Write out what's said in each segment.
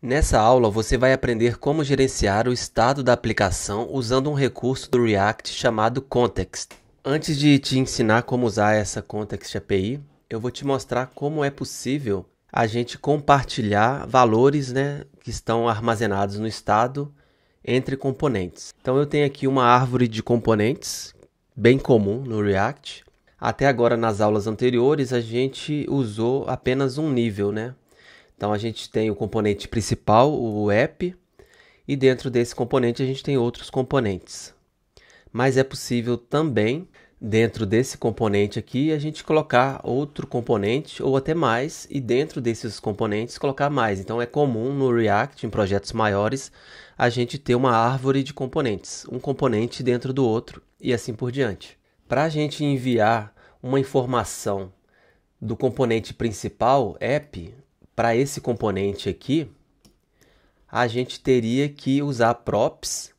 Nessa aula, você vai aprender como gerenciar o estado da aplicação usando um recurso do React chamado Context. Antes de te ensinar como usar essa Context API, eu vou te mostrar como é possível a gente compartilhar valores, que estão armazenados no estado entre componentes. Então eu tenho aqui uma árvore de componentes, bem comum no React. Até agora, nas aulas anteriores, a gente usou apenas um nível, Então a gente tem o componente principal, o app, e dentro desse componente a gente tem outros componentes. Mas é possível também, dentro desse componente aqui, a gente colocar outro componente ou até mais, e dentro desses componentes colocar mais. Então é comum no React, em projetos maiores, a gente ter uma árvore de componentes, um componente dentro do outro e assim por diante. Para a gente enviar uma informação do componente principal, app, para esse componente aqui, a gente teria que usar props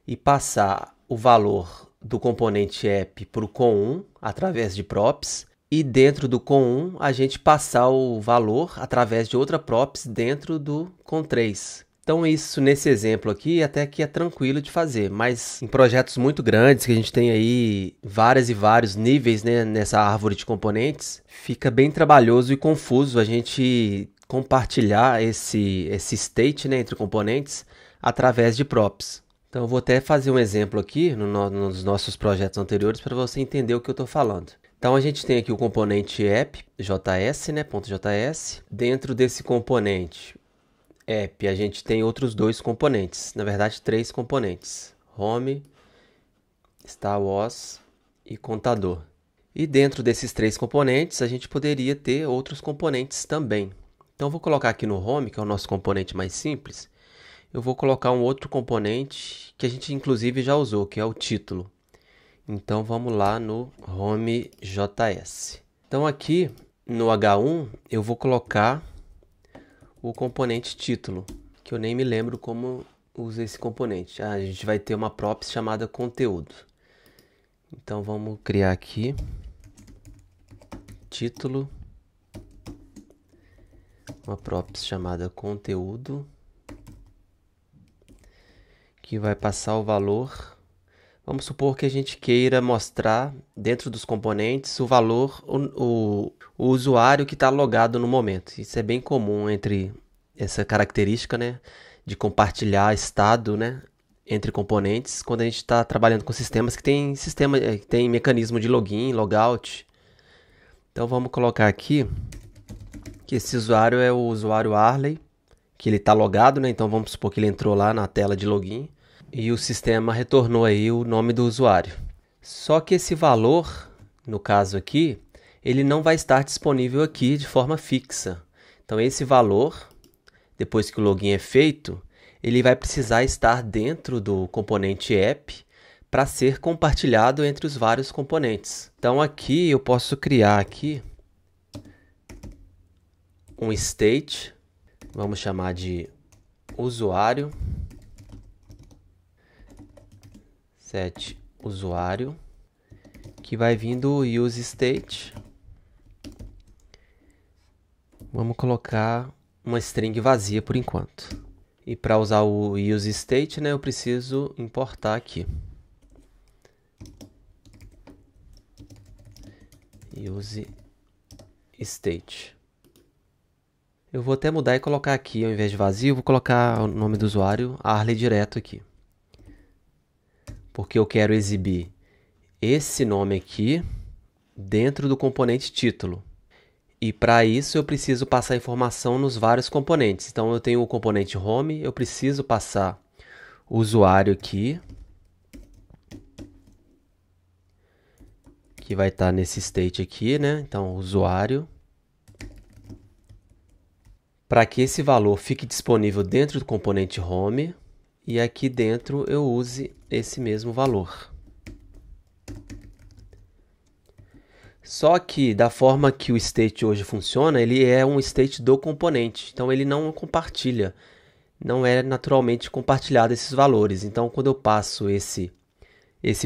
e passar o valor do componente app para o com1 através de props, e dentro do com1 a gente passar o valor através de outra props dentro do com3. Então isso, nesse exemplo aqui, até que é tranquilo de fazer, mas em projetos muito grandes, que a gente tem aí vários e vários níveis, nessa árvore de componentes, fica bem trabalhoso e confuso a gente compartilhar esse state, entre componentes através de props. Então eu vou até fazer um exemplo aqui nos nossos projetos anteriores para você entender o que eu estou falando. Então a gente tem aqui o componente app, .js, .js. Dentro desse componente app, a gente tem outros dois componentes, na verdade 3 componentes: home, StarWars e contador. E dentro desses 3 componentes, a gente poderia ter outros componentes também. Então eu vou colocar aqui no home, que é o nosso componente mais simples, eu vou colocar um outro componente que a gente inclusive já usou, que é o título. Então vamos lá no home.js. Então aqui no H1 eu vou colocar o componente título, que eu nem me lembro como usa esse componente. A gente vai ter uma props chamada conteúdo. Então vamos criar aqui título, uma props chamada conteúdo, que vai passar o valor. Vamos supor que a gente queira mostrar dentro dos componentes o valor, o usuário que está logado no momento. Isso é bem comum entre essa característica, de compartilhar estado, entre componentes, quando a gente está trabalhando com sistemas que tem mecanismo de login, logout. Então vamos colocar aqui que esse usuário é o usuário Arley, que ele está logado, então vamos supor que ele entrou lá na tela de login e o sistema retornou aí o nome do usuário. Só que esse valor, no caso aqui, ele não vai estar disponível aqui de forma fixa. Então esse valor, depois que o login é feito, ele vai precisar estar dentro do componente app para ser compartilhado entre os vários componentes. Então aqui eu posso criar aqui um state, vamos chamar de usuário, set usuário, que vai vir do useState. Vamos colocar uma string vazia por enquanto. E para usar o useState, eu preciso importar aqui useState. Eu vou até mudar e colocar aqui, ao invés de vazio, eu vou colocar o nome do usuário, Arley, direto aqui. Porque eu quero exibir esse nome aqui dentro do componente título. E para isso eu preciso passar informação nos vários componentes. Então eu tenho o componente home, eu preciso passar o usuário aqui, que vai estar nesse state aqui, Então usuário. Para que esse valor fique disponível dentro do componente home, e aqui dentro eu use esse mesmo valor. Só que da forma que o state hoje funciona, ele é um state do componente, então ele não compartilha, não é naturalmente compartilhado esses valores. Então quando eu passo esse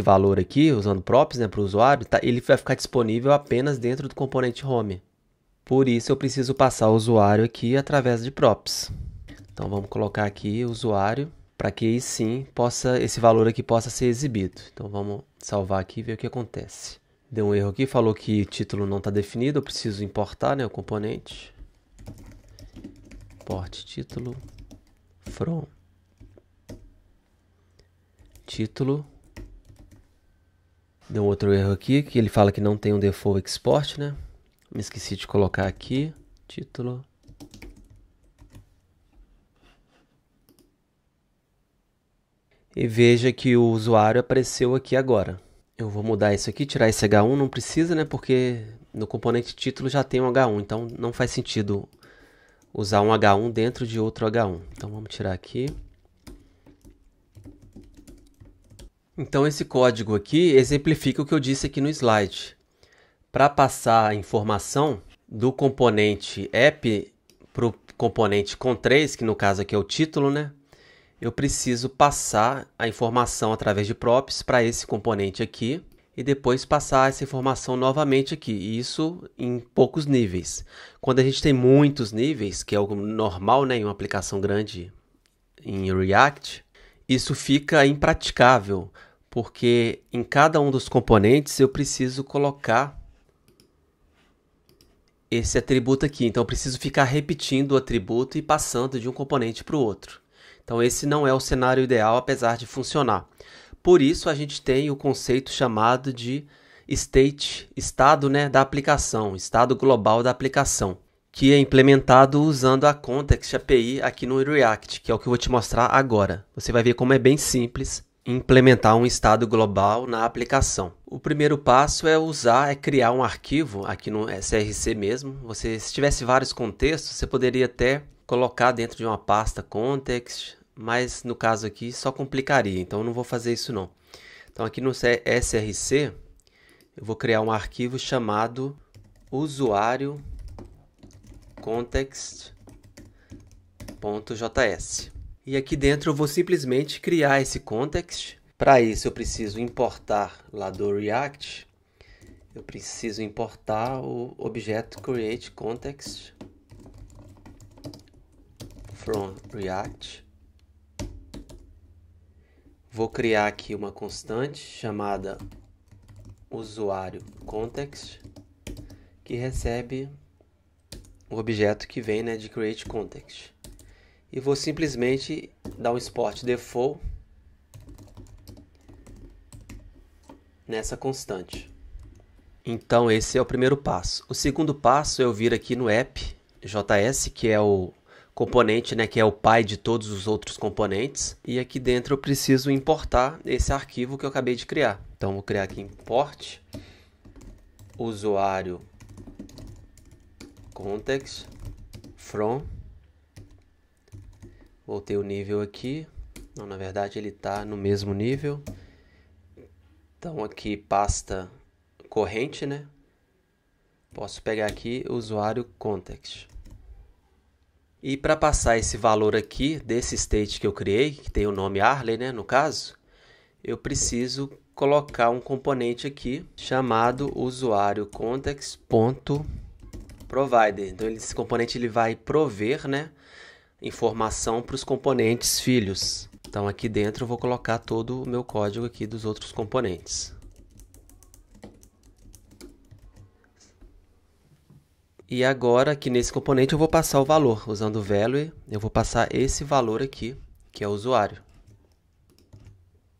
valor aqui, usando props para o usuário, ele vai ficar disponível apenas dentro do componente home. Por isso eu preciso passar o usuário aqui através de props. Então vamos colocar aqui usuário, para que aí sim esse valor aqui possa ser exibido. Então vamos salvar aqui e ver o que acontece. Deu um erro aqui, falou que título não está definido, eu preciso importar, né, o componente. Import título from título. Deu um outro erro aqui, que ele fala que não tem um default export, né? Me esqueci de colocar aqui, título. E veja que o usuário apareceu aqui agora. Eu vou mudar isso aqui, tirar esse H1, não precisa, né? Porque no componente título já tem um H1, então não faz sentido usar um H1 dentro de outro H1. Então vamos tirar aqui. Então esse código aqui exemplifica o que eu disse aqui no slide. Para passar a informação do componente app para o componente com3, que no caso aqui é o título, né? Eu preciso passar a informação através de props para esse componente aqui e depois passar essa informação novamente aqui, e isso em poucos níveis. Quando a gente tem muitos níveis, que é o normal, né, em uma aplicação grande em React, isso fica impraticável, porque em cada um dos componentes eu preciso colocar esse atributo aqui. Então eu preciso ficar repetindo o atributo e passando de um componente para o outro. Então esse não é o cenário ideal, apesar de funcionar. Por isso a gente tem o conceito chamado de state, estado, né, da aplicação, estado global da aplicação, que é implementado usando a Context API aqui no React, que é o que eu vou te mostrar agora. Você vai ver como é bem simples implementar um estado global na aplicação. O primeiro passo é criar um arquivo aqui no SRC mesmo. Se tivesse vários contextos, você poderia até colocar dentro de uma pasta context, mas no caso aqui só complicaria, então eu não vou fazer isso não. Então aqui no SRC eu vou criar um arquivo chamado usuário context.js. E aqui dentro eu vou simplesmente criar esse context. Para isso eu preciso importar lá do React, eu preciso importar o objeto create context from React. Vou criar aqui uma constante chamada usuário context, que recebe o objeto que vem, né, de create context. E vou simplesmente dar um export default nessa constante. Então esse é o primeiro passo. O segundo passo é eu vir aqui no app.js, que é o componente, né, que é o pai de todos os outros componentes, e aqui dentro eu preciso importar esse arquivo que eu acabei de criar. Então vou criar aqui import usuário context from. Voltei o nível aqui. Não, na verdade ele está no mesmo nível. Então aqui pasta corrente, né? Posso pegar aqui usuário context. E para passar esse valor aqui desse state que eu criei, que tem o nome Arley, né, no caso, eu preciso colocar um componente aqui chamado usuário context.provider. Então esse componente ele vai prover, né, informação para os componentes filhos. Então aqui dentro eu vou colocar todo o meu código aqui dos outros componentes. E agora aqui nesse componente eu vou passar o valor. Usando o value, eu vou passar esse valor aqui, que é o usuário.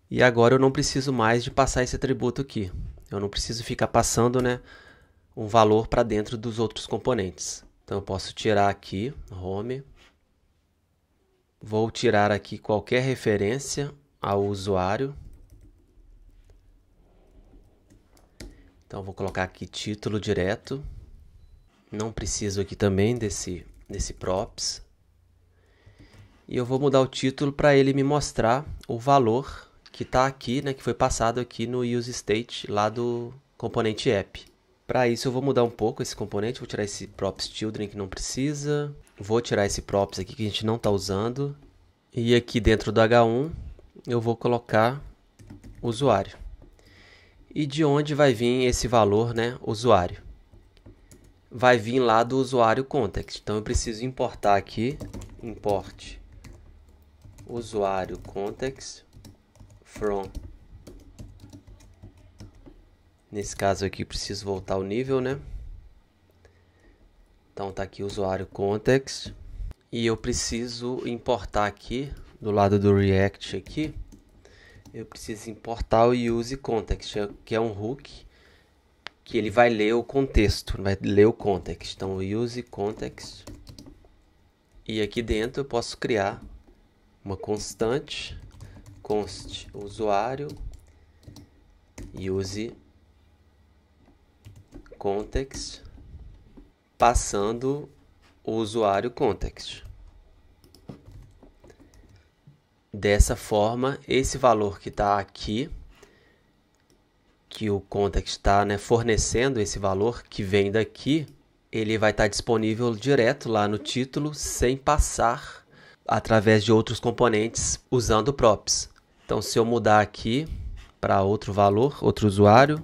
E agora eu não preciso mais de passar esse atributo aqui. Eu não preciso ficar passando, né, um valor para dentro dos outros componentes. Então eu posso tirar aqui, home. Vou tirar aqui qualquer referência ao usuário. Então vou colocar aqui título direto. Não preciso aqui também desse props. E eu vou mudar o título para ele me mostrar o valor que está aqui, né, que foi passado aqui no useState lá do componente app. Para isso eu vou mudar um pouco esse componente, vou tirar esse props children que não precisa. Vou tirar esse props aqui que a gente não está usando. E aqui dentro do H1 eu vou colocar usuário. E de onde vai vir esse valor, né, usuário? Vai vir lá do usuário context. Então eu preciso importar aqui, import usuário context from. Nesse caso aqui preciso voltar o nível, né? Então tá aqui usuário context e eu preciso importar aqui do lado do React aqui, eu preciso importar o use context, que é um hook que ele vai ler o contexto, vai ler o context. Então o use context, e aqui dentro eu posso criar uma constante const usuário use context passando o usuário context. Dessa forma, esse valor que está aqui, que o context está, né, fornecendo esse valor que vem daqui, ele vai estar disponível direto lá no título, sem passar através de outros componentes usando props. Então, se eu mudar aqui para outro valor, outro usuário,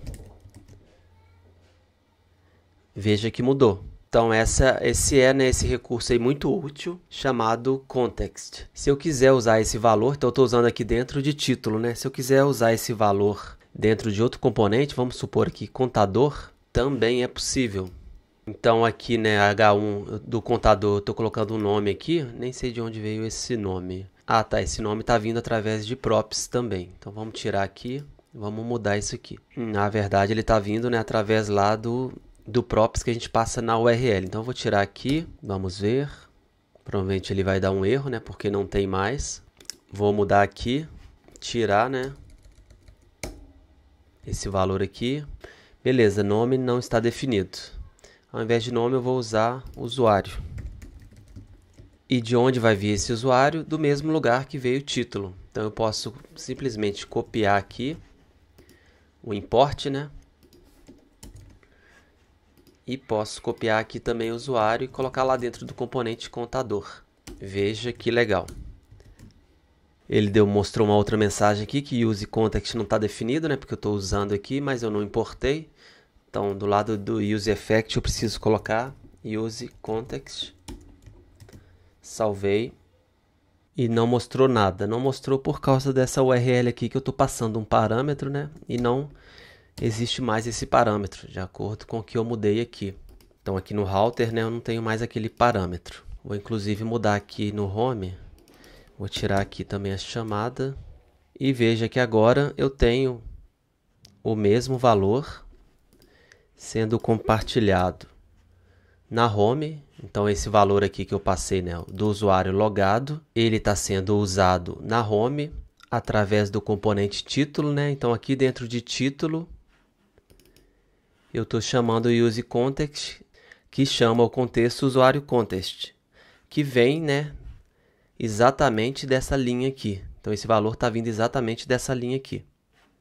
veja que mudou. Então, esse recurso aí muito útil, chamado context. Se eu quiser usar esse valor, então eu estou usando aqui dentro de título, né? Se eu quiser usar esse valor dentro de outro componente, vamos supor aqui contador, também é possível. Então aqui, né, H1 do contador, estou colocando um nome aqui, nem sei de onde veio esse nome. Ah, tá, esse nome está vindo através de props também. Então vamos tirar aqui, vamos mudar isso aqui. Na verdade ele está vindo, né, através lá do props que a gente passa na URL. Então eu vou tirar aqui, vamos ver. Provavelmente ele vai dar um erro, né, porque não tem mais. Vou mudar aqui, tirar, né, esse valor aqui. Beleza, nome não está definido. Ao invés de nome eu vou usar usuário. E de onde vai vir esse usuário? Do mesmo lugar que veio o título. Então eu posso simplesmente copiar aqui o import, né? E posso copiar aqui também o usuário e colocar lá dentro do componente contador. Veja que legal. Ele mostrou uma outra mensagem aqui que use context não está definido, né? Porque eu estou usando aqui, mas eu não importei. Então, do lado do use effect, eu preciso colocar use context. Salvei. E não mostrou nada. Não mostrou por causa dessa URL aqui que eu estou passando um parâmetro, né? E não existe mais esse parâmetro, de acordo com o que eu mudei aqui. Então, aqui no router, né, eu não tenho mais aquele parâmetro. Vou, inclusive, mudar aqui no home. Vou tirar aqui também a chamada. E veja que agora eu tenho o mesmo valor sendo compartilhado na home. Então esse valor aqui que eu passei, né, do usuário logado, ele está sendo usado na home através do componente título, né? Então aqui dentro de título eu estou chamando o use context, que chama o contexto usuário context, que vem, né, exatamente dessa linha aqui. Então esse valor está vindo exatamente dessa linha aqui.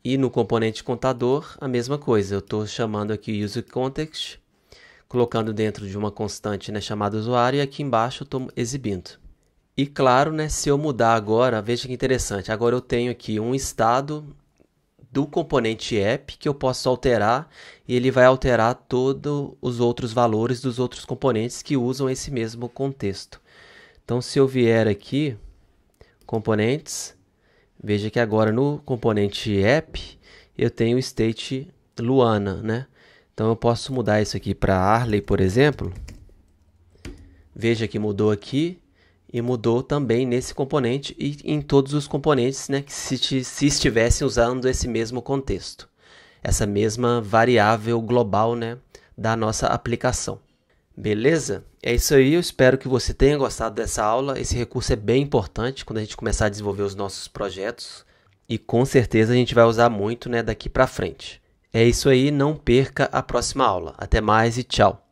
E no componente contador, a mesma coisa. Eu estou chamando aqui use context, colocando dentro de uma constante, né, chamada usuário, e aqui embaixo eu estou exibindo. E claro, né, se eu mudar agora, veja que interessante, agora eu tenho aqui um estado do componente app que eu posso alterar, e ele vai alterar todos os outros valores dos outros componentes que usam esse mesmo contexto. Então, se eu vier aqui, componentes, veja que agora no componente app eu tenho o state Luana, né? Então eu posso mudar isso aqui para Arley, por exemplo. Veja que mudou aqui e mudou também nesse componente e em todos os componentes, né, que se estivessem usando esse mesmo contexto, essa mesma variável global, né, da nossa aplicação. Beleza? É isso aí, eu espero que você tenha gostado dessa aula. Esse recurso é bem importante quando a gente começar a desenvolver os nossos projetos e com certeza a gente vai usar muito, né, daqui para frente. É isso aí, não perca a próxima aula. Até mais e tchau!